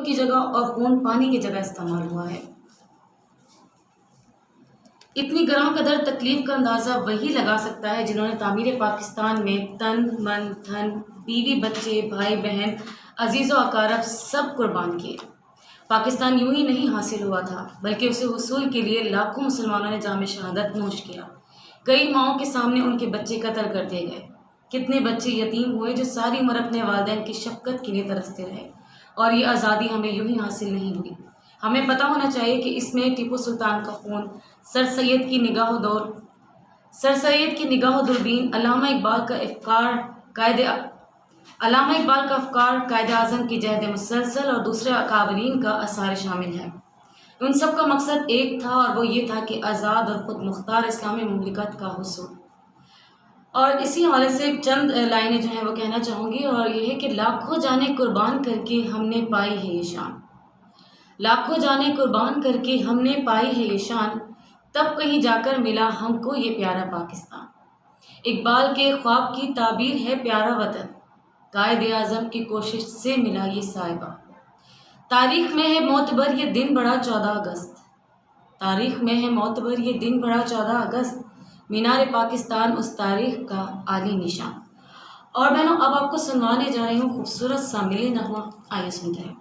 دودھ کی جگہ اور خون پانی کی جگہ استعمال ہوا ہے۔ اتنی گراں قدر تکلیف کا اندازہ وہی لگا سکتا ہے جنہوں نے تعمیر پاکستان میں تن من دھن، بیوی بچے، بھائی بہن، عزیز و اقارب سب قربان کیے۔ پاکستان یوں ہی نہیں حاصل ہوا تھا بلکہ اسے حصول کے لیے لاکھوں مسلمانوں نے جام شہادت نوش کیا۔ کئی ماؤں کے سامنے ان کے بچے قتل کر دیے گئے۔ کتنے بچے یتیم ہوئے جو ساری عمر اپنے والدین کی شفقت کے لیے ترستے رہے۔ اور یہ آزادی ہمیں یوں ہی حاصل نہیں ہوئی۔ ہمیں پتہ ہونا چاہیے کہ اس میں ٹیپو سلطان کا خون، سر سید کی نگاہ و دوربین، علامہ اقبال کا افکار، قائد اعظم کی جہد مسلسل اور دوسرے اکابرین کا آثار شامل ہے۔ ان سب کا مقصد ایک تھا اور وہ یہ تھا کہ آزاد اور خود مختار اسلامی مملکت کا حصول۔ اور اسی حوالے سے چند لائنیں جو ہیں وہ کہنا چاہوں گی، اور یہ ہے کہ لاکھوں جانیں قربان کر کے ہم نے پائی ہے یہ شان، لاکھوں جانیں قربان کر کے ہم نے پائی ہے یہ شان، تب کہیں جا کر ملا ہم کو یہ پیارا پاکستان۔ اقبال کے خواب کی تعبیر ہے پیارا وطن، قائد اعظم کی کوشش سے ملا یہ صائبہ۔ تاریخ میں ہے معتبر یہ دن بڑا 14 اگست، تاریخ میں ہے معتبر یہ دن بڑا 14 اگست، مینار پاکستان اس تاریخ کا عالی نشان۔ اور بہنوں اب آپ کو سنوانے جا رہی ہوں خوبصورت سا ملی نغمہ، آئیے سنتے ہیں۔